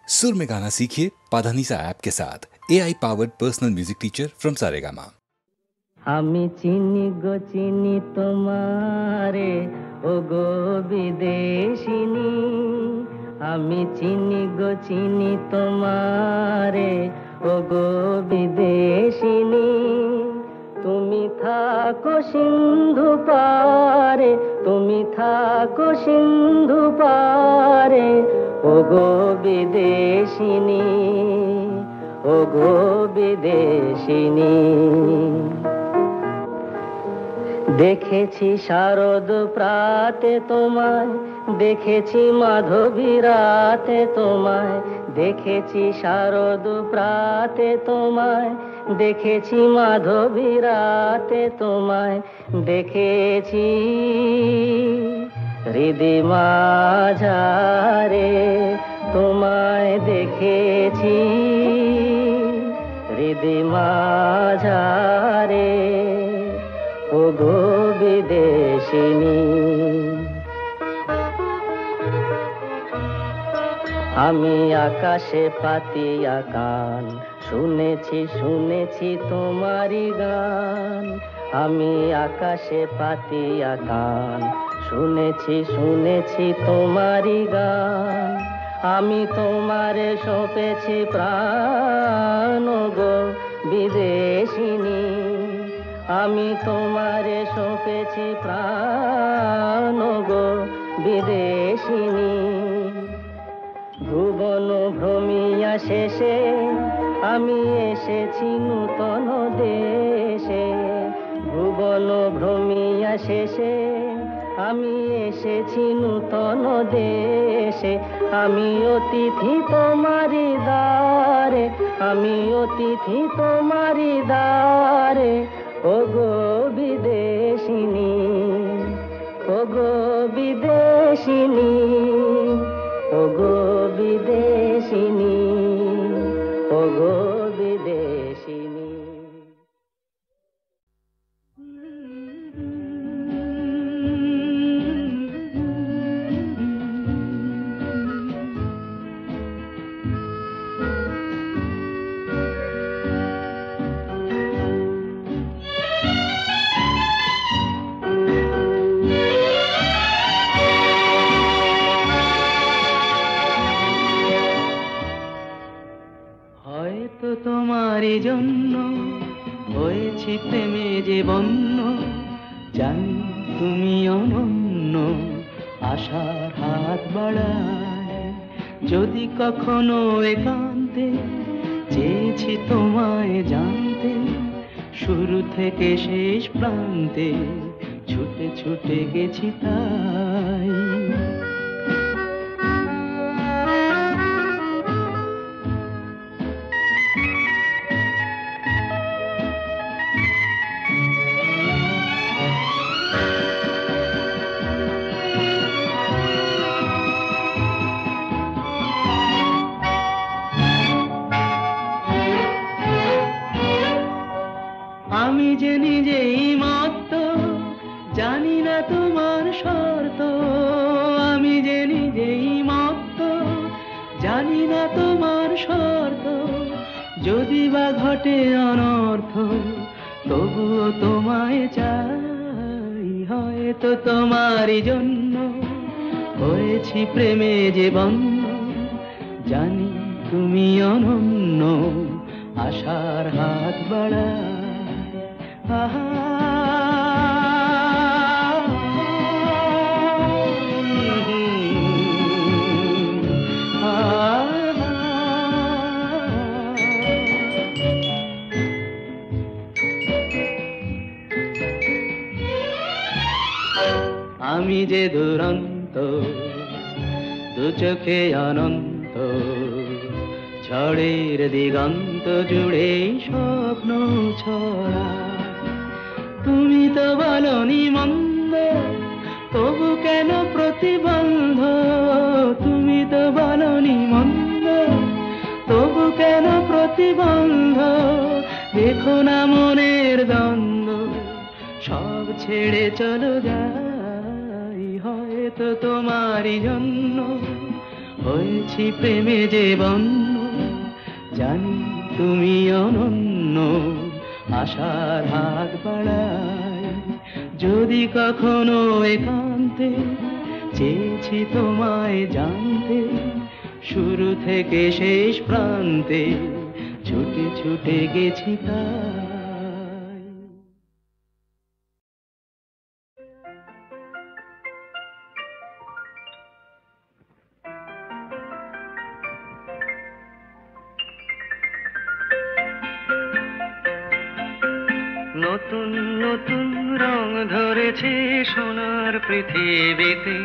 सुर में गाना सीखिए पाधानीसा ऐप के साथ AI powered personal music teacher from Saregama. আমি চিনি গো চিনি তোমারে ও গো বিদেশিনী, আমি চিনি গো চিনি তোমারে ও গো বিদেশিনী। তুমি থাকো সিন্ধু পারে, তুমি থাকো সিন্ধু পারে ও গো বিদেশিনী, ও গো বিদেশিনী। দেখেছি শারদ প্রাতে তোমায়, দেখেছি মাধবী রাতে তোমায়, দেখেছি শারদ প্রাতে তোমায়, দেখেছি মাধবী রাতে তোমায়, দেখেছি হৃদি মাঝারে তোমায়, দেখেছি হৃদি মাঝারে ও গো বিদেশিনী। আমি আকাশে পাতিয়া কান, শুনেছি শুনেছি তোমারি গান। আমি আকাশে পাতিয়া কান, শুনেছি শুনেছি তোমারি গান। আমি তোমারে সঁপেছি প্রাণ গো বিদেশিনী, আমি তোমারে সঁপেছি প্রাণ গো বিদেশিনী। ভুবন ভ্রমিয়া শেষে আমি এসেছি নূতন দেশে, ভুবন ভ্রমিয়া শেষে আমি এসেছি নূতন দেশে। আমি অতিথি তোমারি দ্বারে, আমি অতিথি তোমারি দ্বারে ও গো বিদেশিনী, ও গো বিদেশিনী, ও গো বিদেশিনী, ও গো বিদেশিনী। তোমারই জন্য হয়েছি প্রেমে যে বন্য, জানি তুমি অনন্য, আশার হাত বাড়ায়। যদি কখনো একান্তে চেয়েছি তোমায় জানতে, শুরু থেকে শেষ প্রান্তে ছুটে ছুটে গেছি তাই। আমি যে নিজেই মত্ত, জানি না তোমার শর্ত। আমি যে নিজেই মত্ত, জানি না তোমার শর্ত। যদি বা ঘটে অনর্থ, তবুও তোমায় চাই। হয়তো তোমারই জন্য হয়েছি প্রেমে যে বন্য, জানি তুমি অনন্য, আশার হাত বাড়ায়। আমি যে দুরন্ত, দু চোখে অনন্ত, ঝড়ের দিগন্ত জুড়ে স্বপ্ন ছড়া। তুমি তো বলনি মন্দ, তবু কেন প্রতিবন্ধ? তুমি তো বলনি মন্দ, তবু কেন প্রতিবন্ধ? দেখো না মনের দ্বন্দ্ব, সব ছেড়ে চলো যাই। হয়তো তোমারই জন্য হয়েছি প্রেমে যে বন্য, জানি তুমি অনন্য, আশার হাত বাড়াই যদি কখনো একান্তে, চেয়েছি তোমায় জানতে শুরু থেকে শেষ প্রান্তে, ছুটে ছুটে গেছি তাই। নতুন নতুন রং ধরেছে সোনার পৃথিবীতে,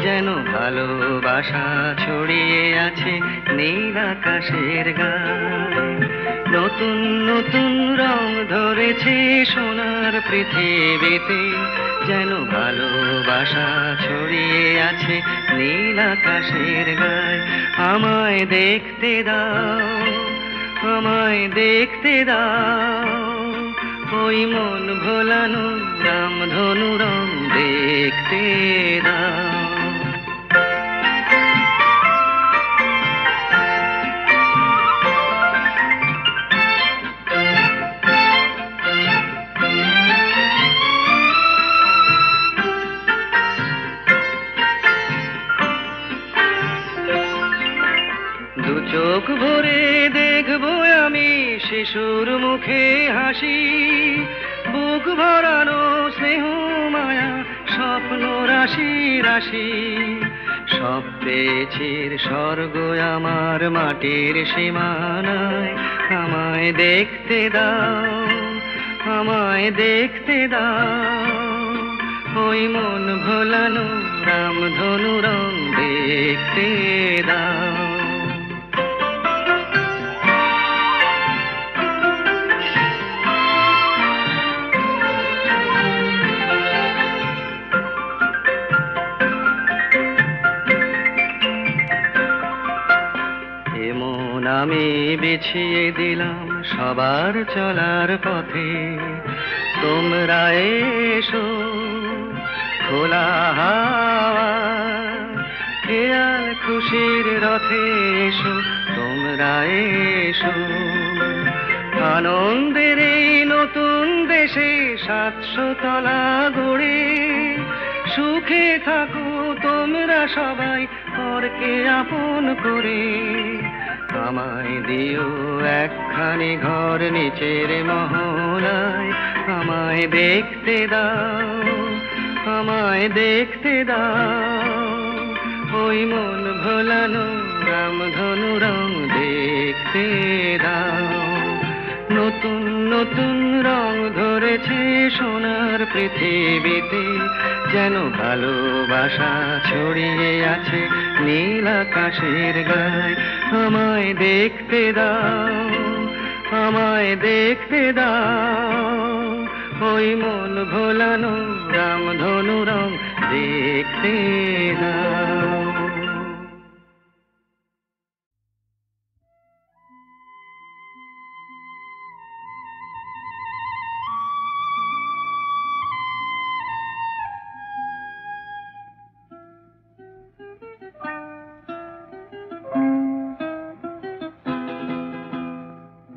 যেন ভালোবাসা ছড়িয়ে আছে নীল আকাশের গায়ে। নতুন নতুন রং ধরেছে সোনার পৃথিবীতে, যেন ভালোবাসা ছড়িয়ে আছে নীল আকাশের গায়ে। আমায় দেখতে দাও, আমায় দেখতে দাও, ওই মন ভোলানো রামধনু রং দেখতে দাও। দু চোখ ভরে দেখবো আমি শিশুর মুখে হাসি, বুক ভরানো স্নেহ মায়া স্বপ্ন রাশি রাশি। সব পেয়েছির স্বর্গ আমার মাটির সীমানায়। আমায় দেখতে দাও, আমায় দেখতে দাও, ওই মন ভোলানো রামধনু রং দেখতে দাও। আমি বিছিয়ে দিলাম সবার চলার পথে, তোমরা এসো খোলা হাওয়া খেয়াল খুশির রথে এসো, তোমরা এসো। আনন্দের এই নতুন দেশে 700 তলা গড়ে, সুখে থাকো তোমরা সবাই পরকে আপন করে। আমায় দিও একখানি ঘর নিচের মহলায়। আমায় দেখতে দাও, আমায় দেখতে দাও, ওই মন ভোলানো রামধনু রং দেখতে দাও। নতুন নতুন রং ধরেছে সোনার পৃথিবীতে, যেন ভালোবাসা ছড়িয়ে আছে নীল আকাশের গায়ে। আমায় দেখতে দাও, আমায় দেখতে দাও, ওই মন ভোলানো রামধনু রং দেখতে দাও।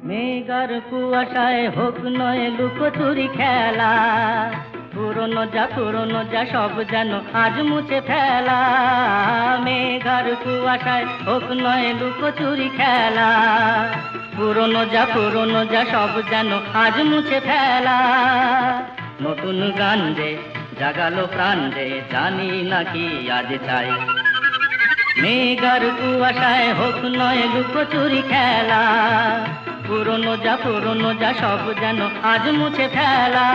মেঘার কুয়াশায় হোক নয় লুকোচুরি খেলা, পুরনো যা সব যেন আজ মুছে ফেলা। মেঘার কুয়াশায় হোক নয় লুকোচুরি খেলা, পুরনো যা সব যেন আজ মুছে ফেলা। নতুন গান যে জাগালো প্রাণ যে, জানি নাকি আজ চাই। মেঘার কুয়াশায় হোক নয় লুকোচুরি খেলা, পুরনো যা সব যেন আজ মুছে ফেলা।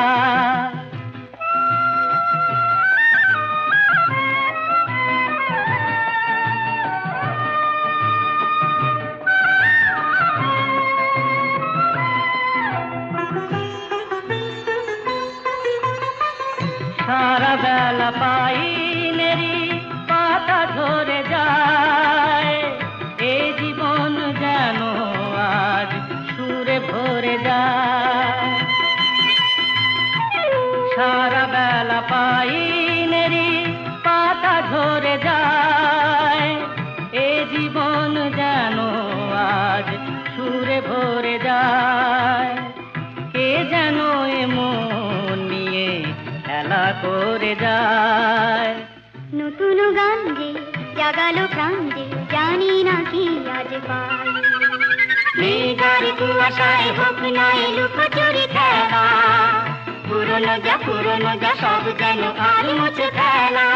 সারা বেলা পাইনেরি পাতা ঝরে যায়, এই জীবন যেন আজ সুরে ভরে যায়। সারা বেলা পাইনেরি পাতা ঝরে যায়, এই থেকে যায়। নতুন গান যে জাগালো প্রাণ যে জানি না কি আজ পাই। মেঘার কুয়াশায় হোক না লুকোচুরি খেলা, পুরনো যা সব যেন আর মুছে ফেলা।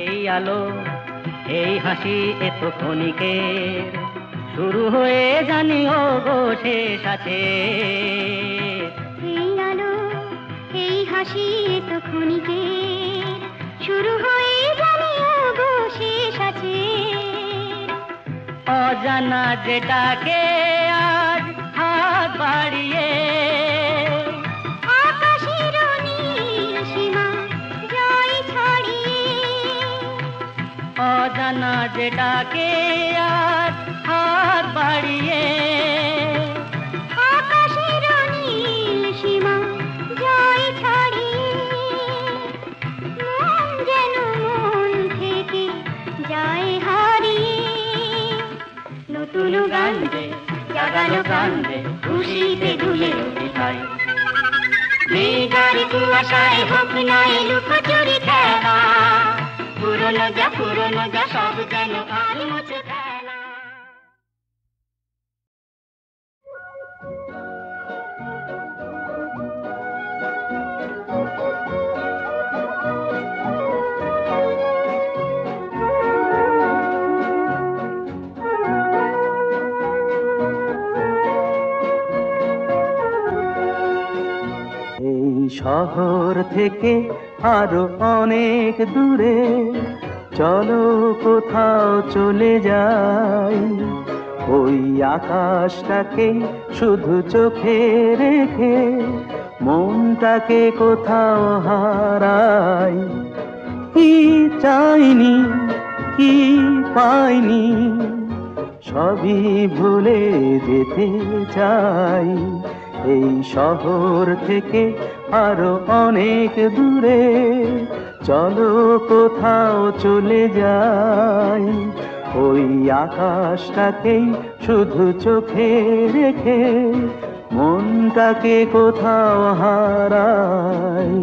এই আলো এই হাসি এত ক্ষণিকের, শুরু হয়ে জানি ও গো শেষ আছে। এই আলো এই হাসি তো ক্ষণিকের, শুরু হয়ে জানি ও গো শেষ আছে। অজানা যেটাকে আজ হাত বাড়িয়ে, আকাশের নীল সীমা জয় ছড়িয়ে। অজানা যেটাকে আজ হাত বাড়িয়ে, আকাশের নীল সীমা জয় ছড়িয়ে। মন যেন মন থেকে যায় হারিয়ে। নতুন গান যে জাগালো প্রাণ যে খুশিতে দুলে উঠিতাই। মেঘার কুয়াশায় হোক না লুকোচুরি খেলা, পুরনো যা সব যেন আর মুছে ফেলা। এই শহর থেকে আরো অনেক দূরে চলো কোথাও চলে যাই। ওই আকাশটাকে শুধু চোখে রেখে মনটাকে কোথাও হারাই। কি চাইনি কি পাইনি সবই ভুলে যেতে চাই। এই শহর থেকে আরো অনেক দূরে চলো কোথাও চলে যাই। ওই আকাশটাকেই শুধু চোখে রেখে মনটাকে কোথাও হারাই।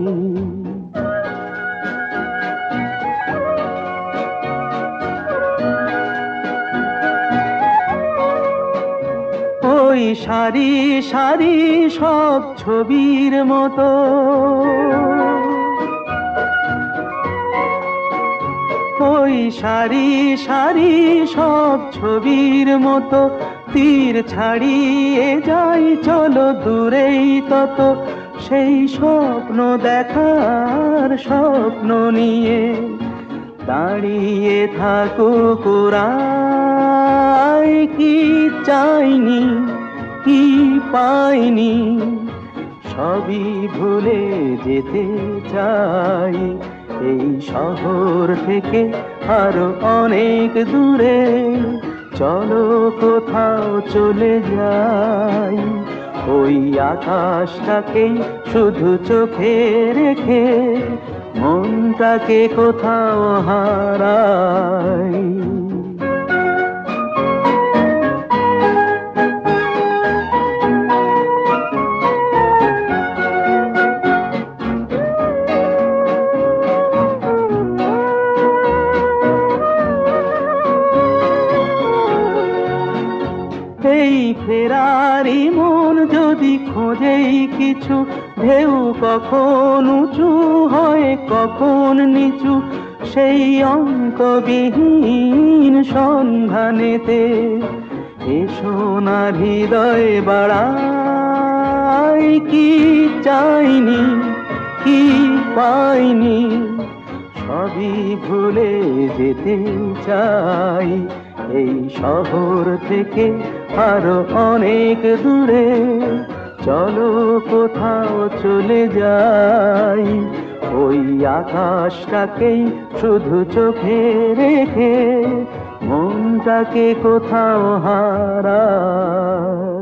ওই সারি সারি সব ছবির মতো ওই সারি সারি সব ছবির মতো তীর ছাড়িয়ে যাই চলো দূরেই তত। সেই স্বপ্ন দেখার স্বপ্ন নিয়ে দাঁড়িয়ে থাকুক ওরাই। কি চাইনি কি পাইনি সবই ভুলে যেতে চাই। এই শহর থেকে আরো অনেক দূরে চলো কোথাও চলে যাই। ওই আকাশটাকেই শুধু চোখে রেখে মনটাকে কোথাও হারাই। এই ফেরারি মন যদি খোঁজেই কিছু, ঢেউ কখন উঁচু হয় কখন নিচু, সেই অঙ্কবিহীন সন্ধানেতে এসো না হৃদয় বাড়াই। কি চাইনি কি পাইনি সবই ভুলে যেতে চাই। এই শহর থেকে আরো অনেক দূরে চলো কোথাও চলে যাই। ওই আকাশটাকেই শুধু চোখে রেখে মনটাকে কোথাও হারাই।